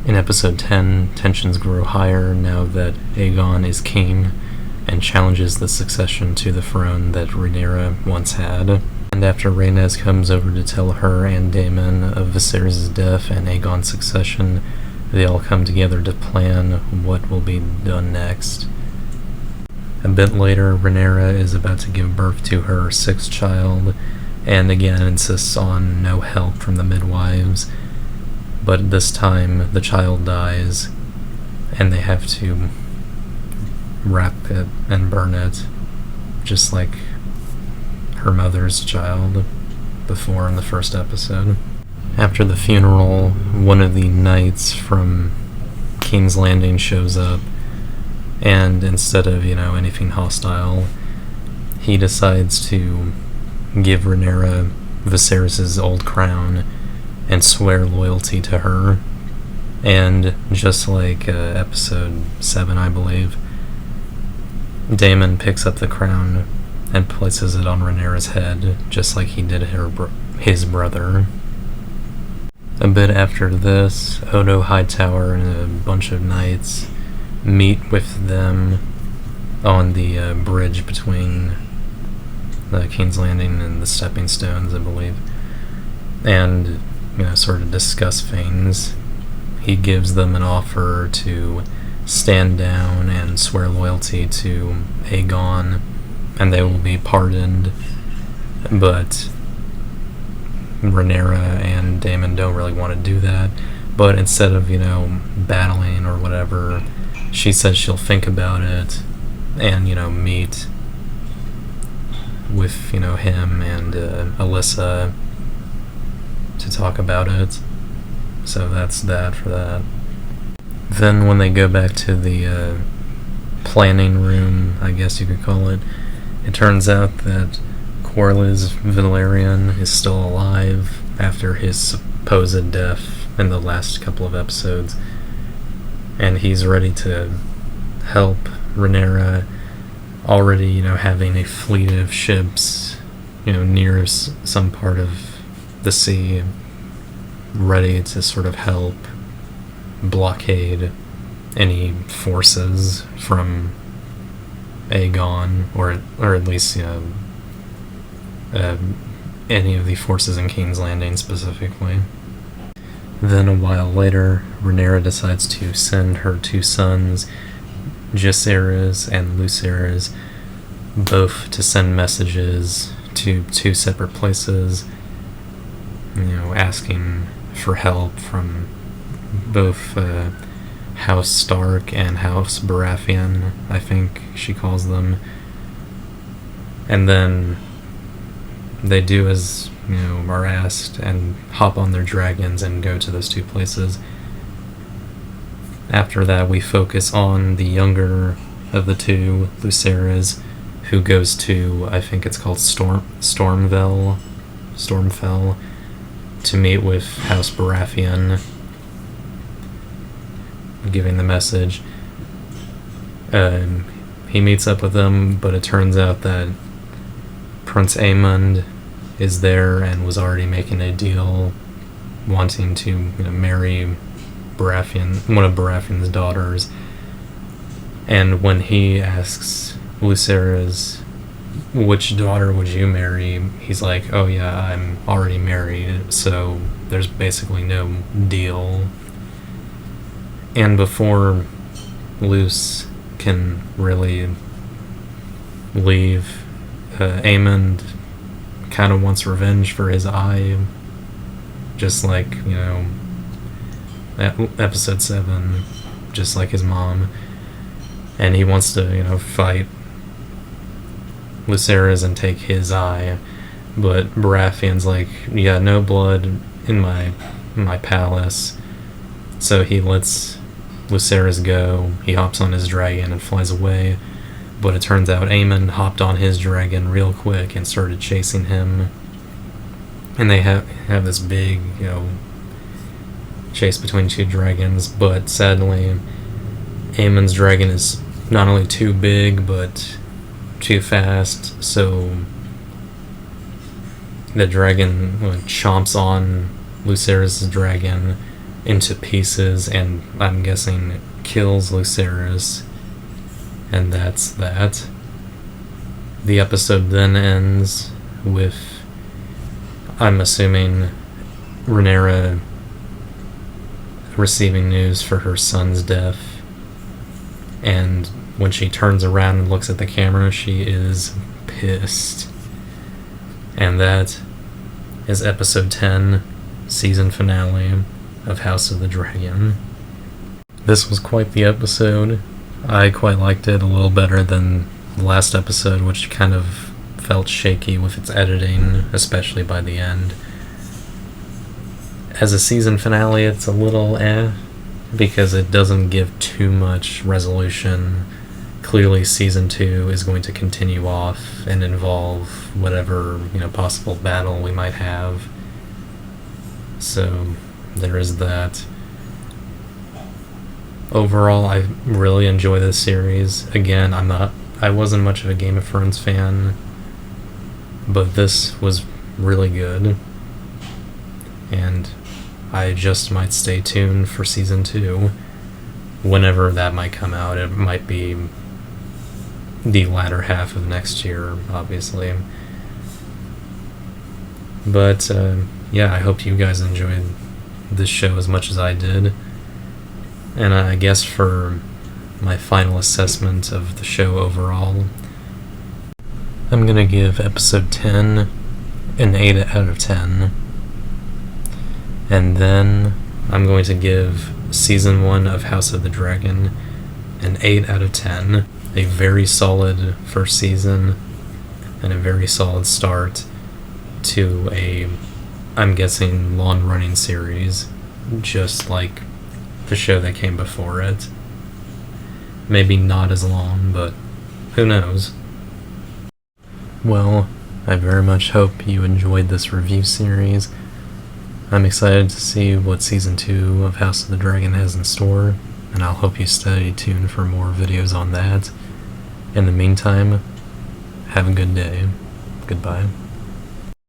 In episode 10, tensions grow higher now that Aegon is king and challenges the succession to the throne that Rhaenyra once had. And after Rhaenys comes over to tell her and Daemon of Viserys' death and Aegon's succession, they all come together to plan what will be done next. A bit later, Rhaenyra is about to give birth to her sixth child, and again insists on no help from the midwives, but this time the child dies, and they have to wrap it and burn it, just like her mother's child before in the first episode. After the funeral, one of the knights from King's Landing shows up, and instead of, anything hostile, he decides to give Rhaenyra Viserys' old crown and swear loyalty to her. And just like episode 7, I believe, Daemon picks up the crown and places it on Rhaenyra's head, just like he did his brother. A bit after this, Odo Hightower and a bunch of knights meet with them on the bridge between the King's Landing and the Stepping Stones, I believe, and sort of discuss things. He gives them an offer to stand down and swear loyalty to Aegon, and they will be pardoned, but Rhaenyra and Daemon don't really want to do that. But instead of, battling or whatever, she says she'll think about it and, meet with, him and Alyssa to talk about it. So that's that for that. Then when they go back to the planning room, I guess you could call it, it turns out that Corlys Velaryon is still alive after his supposed death in the last couple of episodes, and he's ready to help Rhaenyra, already, having a fleet of ships, near some part of the sea, ready to sort of help blockade any forces from Aegon, or at least, any of the forces in King's Landing specifically. Then a while later, Rhaenyra decides to send her two sons, Jacaerys and Lucerys, both to send messages to two separate places, asking for help from both House Stark and House Baratheon, I think she calls them. And then they do as, are asked, and hop on their dragons and go to those two places. After that, we focus on the younger of the two, Lucerys, who goes to, I think it's called Stormfell, to meet with House Baratheon, giving the message. He meets up with them, but it turns out that Prince Aemond is there and was already making a deal, wanting to marry one of Baratheon's daughters. And when he asks Lucerys, which daughter would you marry, he's like, oh yeah, I'm already married, so there's basically no deal. And before Luce can really leave, Aemond kind of wants revenge for his eye, just like, episode 7, just like his mom. And he wants to, fight Lucerys and take his eye, but Baratheon's like, yeah, no blood in my palace. So he lets Lucerys go, he hops on his dragon and flies away, but it turns out Aemond hopped on his dragon real quick and started chasing him, and they have this big, chase between two dragons. But sadly, Aemond's dragon is not only too big, but too fast, so the dragon chomps on Lucerys' dragon into pieces, and I'm guessing kills Lucerys, and that's that. The episode then ends with, I'm assuming, Rhaenyra receiving news for her son's death, and when she turns around and looks at the camera, she is pissed. And that is episode 10, season finale of House of the Dragon. This was quite the episode. I quite liked it a little better than the last episode, which kind of felt shaky with its editing, especially by the end. As a season finale, it's a little because it doesn't give too much resolution. Clearly season 2 is going to continue off and involve whatever, possible battle we might have. So there is that. Overall, I really enjoy this series. Again, I wasn't much of a Game of Thrones fan, but this was really good. And I just might stay tuned for season 2 whenever that might come out. It might be the latter half of next year, obviously. But yeah, I hope you guys enjoyed this show as much as I did. And I guess for my final assessment of the show overall, I'm gonna give episode 10 an 8 out of 10. And then I'm going to give season 1 of House of the Dragon an 8 out of 10. A very solid first season and a very solid start to a, I'm guessing, long-running series, just like the show that came before it. Maybe not as long, but who knows. Well, I very much hope you enjoyed this review series. I'm excited to see what season 2 of House of the Dragon has in store, and I'll hope you stay tuned for more videos on that. In the meantime, have a good day. Goodbye.